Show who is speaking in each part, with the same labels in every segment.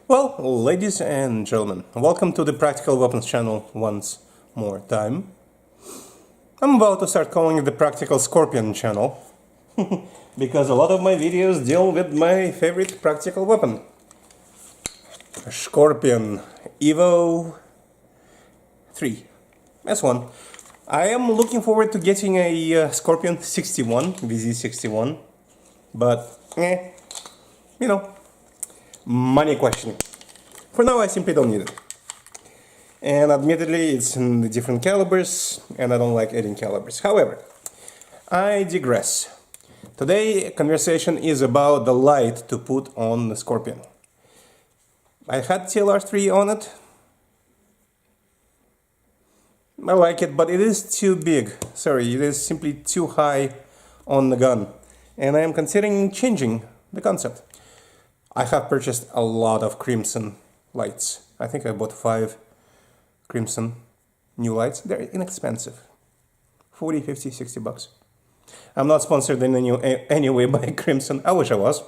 Speaker 1: Well, ladies and gentlemen, welcome to the Practical Weapons channel once more time. I'm about to start calling it the Practical Scorpion channel because a lot of my videos deal with my favorite practical weapon, a Scorpion Evo 3 S1. I am looking forward to getting a Scorpion 61, VZ61, but money question. For now, I simply don't need it. And admittedly, it's in the different calibers, and I don't like adding calibers. However, I digress. Today, conversation is about the light to put on the Scorpion. I had TLR3 on it. I like it, but it is too big. Sorry, it is simply too high on the gun. And I am considering changing the concept. I have purchased a lot of Crimson lights. I think I bought 5 Crimson new lights. They're inexpensive. 40, 50, 60 bucks. I'm not sponsored in any way by Crimson. I wish I was.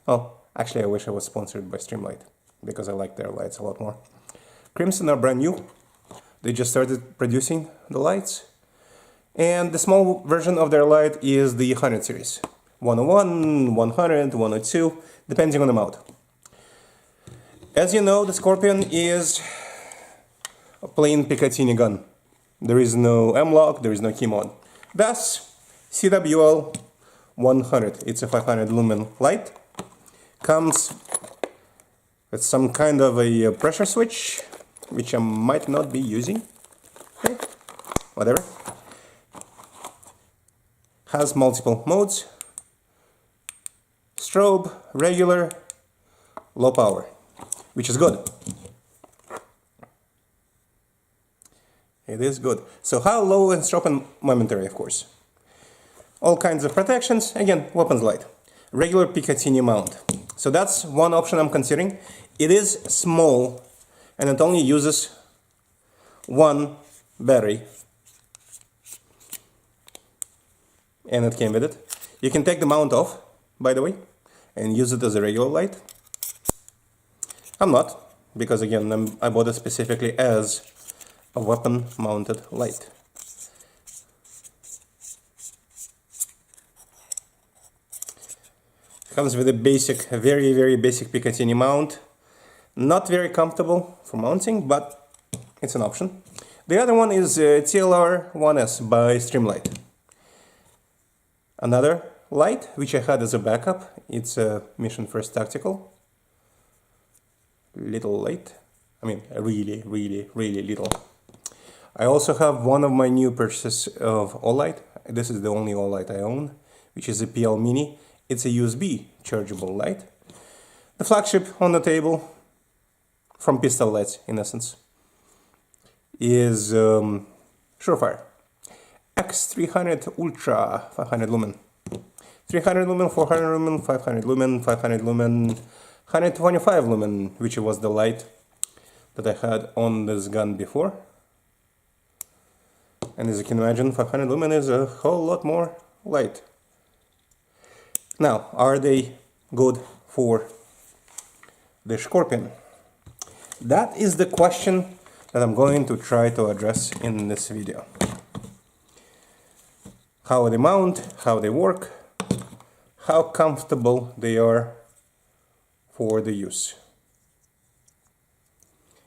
Speaker 1: Well, actually I wish I was sponsored by Streamlight because I like their lights a lot more. Crimson are brand new. They just started producing the lights. And the small version of their light is the 100 series. 101, 100, 102, depending on the mount. As you know, the Scorpion is a plain Picatinny gun. There is no M-LOK, there is no key mod. Thus, CWL 100, it's a 500 lumen light, comes with some kind of a pressure switch, which I might not be using. Okay. Whatever. Has multiple modes. Strobe, regular, low power, which is good. It is good. So how low and strobe and momentary, of course. All kinds of protections. Again, weapons light. Regular Picatinny mount. So that's one option I'm considering. It is small and it only uses one battery. And it came with it. You can take the mount off, by the way, and use it as a regular light. I'm not, because again, I bought it specifically as a weapon mounted light. Comes with a basic, very basic Picatinny mount. Not very comfortable for mounting, but it's an option. The other one is TLR1S by Streamlight. Another light, which I had as a backup. It's a Mission First Tactical. Little light. I mean, really little. I also have one of my new purchases of Olight. This is the only Olight I own, which is a PL Mini. It's a USB chargeable light. The flagship on the table, from Pistol Lights in essence, is Surefire X300 Ultra 500 lumen. 300 lumen, 400 lumen, 500 lumen, 500 lumen, 125 lumen, which was the light that I had on this gun before. And as you can imagine, 500 lumen is a whole lot more light. Now, are they good for the Scorpion? That is the question that I'm going to try to address in this video. How they mount, how they work, how comfortable they are for the use.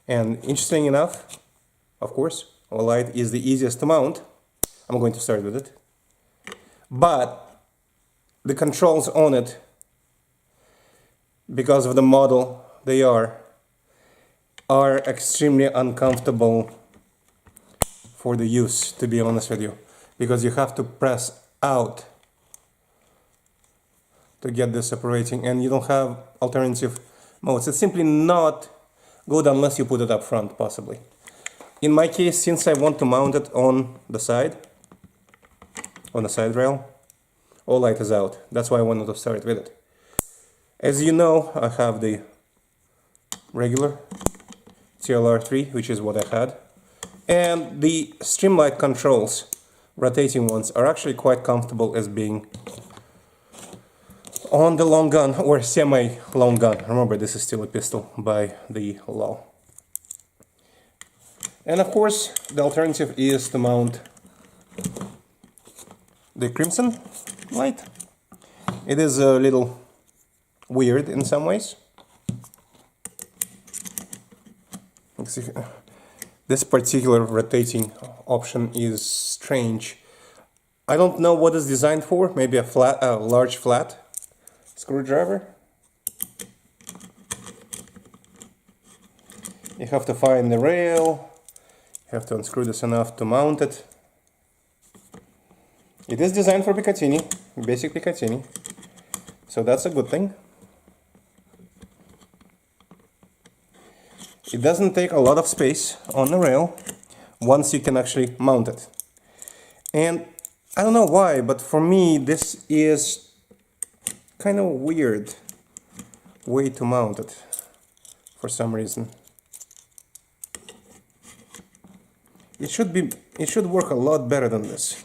Speaker 1: And interesting enough, of course, Olight is the easiest to mount. I'm going to start with it. But the controls on it, because of the model they are extremely uncomfortable for the use, to be honest with you. Because you have to press out to get this operating, and you don't have alternative modes. It's simply not good unless you put it up front, possibly. In my case, since I want to mount it on the side rail, Olight is out. That's why I wanted to start with it. As you know, I have the regular TLR3, which is what I had, and the Streamlight controls, rotating ones, are actually quite comfortable as being on the long gun or semi-long gun. Remember, this is still a pistol by the law. And of course, the alternative is to mount the Crimson light. It is a little weird in some ways. This particular rotating option is strange. I don't know what it's designed for. Maybe a large flat screwdriver. You have to find the rail. You have to unscrew this enough to mount it. It is designed for Picatinny, basic Picatinny, so that's a good thing. It doesn't take a lot of space on the rail once you can actually mount it. And I don't know why, but for me this is kind of a weird way to mount it for some reason. It should work a lot better than this.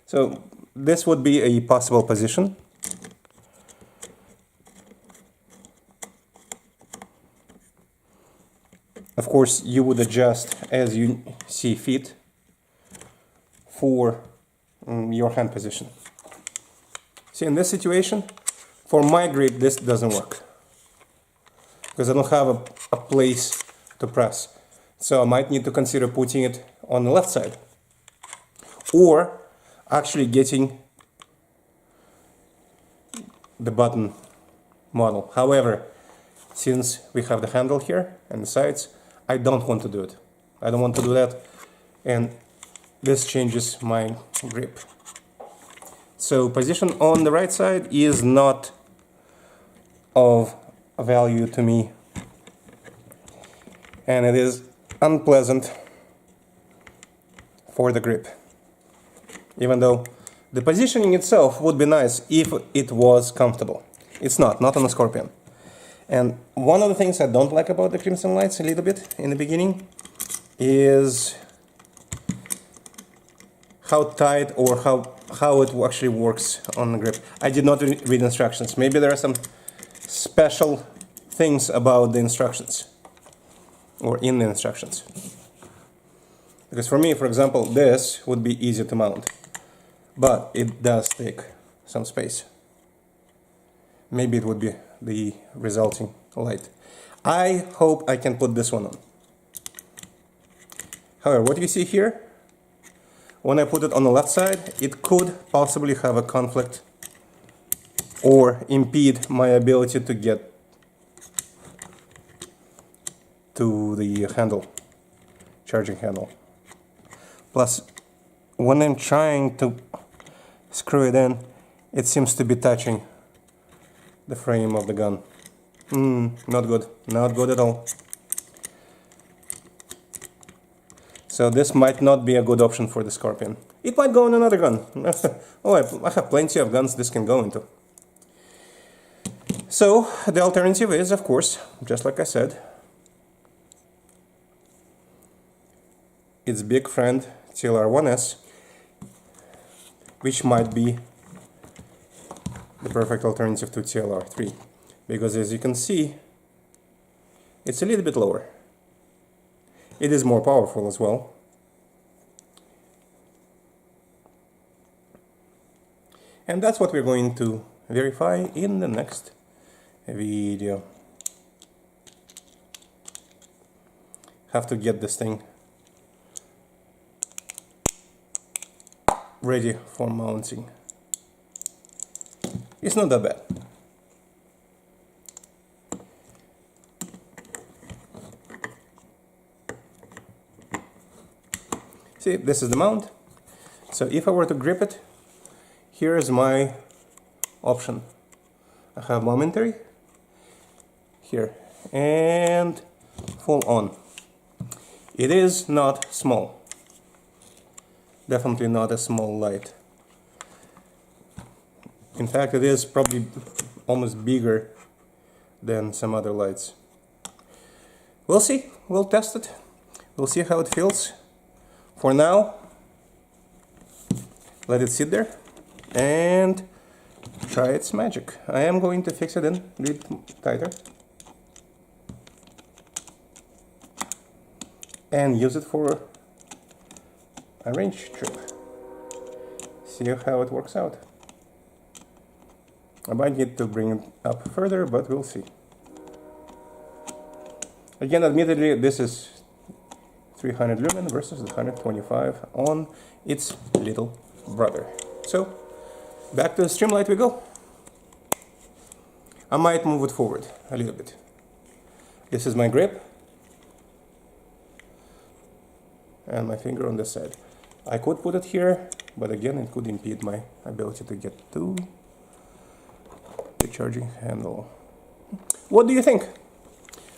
Speaker 1: So this would be a possible position. Of course, you would adjust as you see fit for your hand position. See, in this situation, for my grip, this doesn't work because I don't have a place to press. So I might need to consider putting it on the left side or actually getting the button model. However, since we have the handle here and the sides, I don't want to do it. I don't want to do that, and this changes my grip. So position on the right side is not of value to me, and it is unpleasant for the grip. Even though the positioning itself would be nice if it was comfortable. It's not on a Scorpion. And one of the things I don't like about the Crimson lights a little bit in the beginning is how tight or how it actually works on the grip. I did not read instructions. Maybe there are some special things about the instructions or in the instructions. Because for me, for example, this would be easy to mount, but it does take some space. Maybe it would be the resulting light. I hope I can put this one on. However, what you see here, when I put it on the left side, it could possibly have a conflict or impede my ability to get to the handle, charging handle. Plus, when I'm trying to screw it in, it seems to be touching the frame of the gun. Not good. Not good at all. So this might not be a good option for the Scorpion. It might go in another gun. Oh, I have plenty of guns this can go into. So the alternative is, of course, just like I said, its big friend TLR-1S, which might be the perfect alternative to TLR-3, because as you can see, it's a little bit lower. It is more powerful as well. And that's what we're going to verify in the next video. Have to get this thing ready for mounting. It's not that bad. See, this is the mount. So if I were to grip it, here is my option. I have momentary here and full on. It is not small. Definitely not a small light. In fact, it is probably almost bigger than some other lights. We'll see. We'll test it. We'll see how it feels. For now, let it sit there and try its magic. I am going to fix it in a bit tighter and use it for a range trip. See how it works out. I might need to bring it up further, but we'll see. Again, admittedly, this is 300 lumen versus the 125 on its little brother. So, back to the Streamlight we go. I might move it forward a little bit. This is my grip and my finger on the side. I could put it here, but again it could impede my ability to get to the charging handle. What do you think?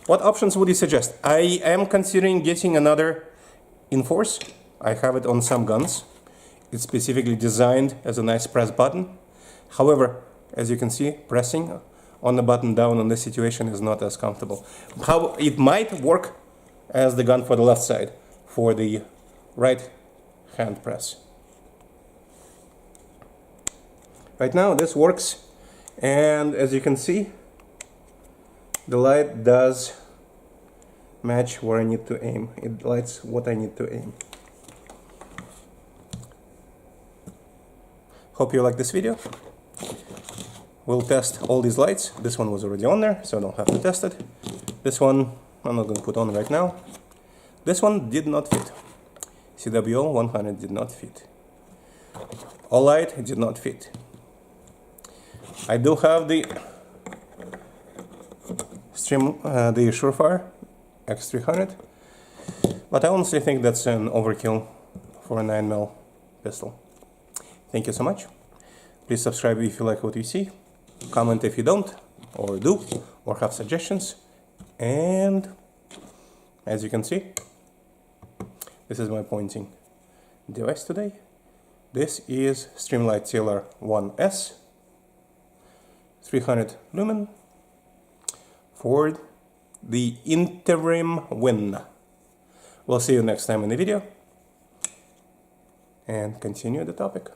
Speaker 1: What options would you suggest? I am considering getting another Inforce. I have it on some guns. It's specifically designed as a nice press button. However, as you can see, pressing on the button down in this situation is not as comfortable. How it might work as the gun for the left side, for the right hand press. Right now this works, and as you can see, the light does match where I need to aim. It lights what I need to aim. Hope you like this video. We'll test all these lights. This one was already on there, so I don't have to test it. This one I'm not going to put on right now. This one did not fit. CWL 100 did not fit. Olight did not fit. I do have the the Surefire X300, but I honestly think that's an overkill for a 9mm pistol. Thank you so much. Please subscribe if you like what you see. Comment if you don't, or do, or have suggestions. And as you can see, this is my pointing device today. This is Streamlight TLR 1S, 300 lumen for the interim win. We'll see you next time in the video and continue the topic.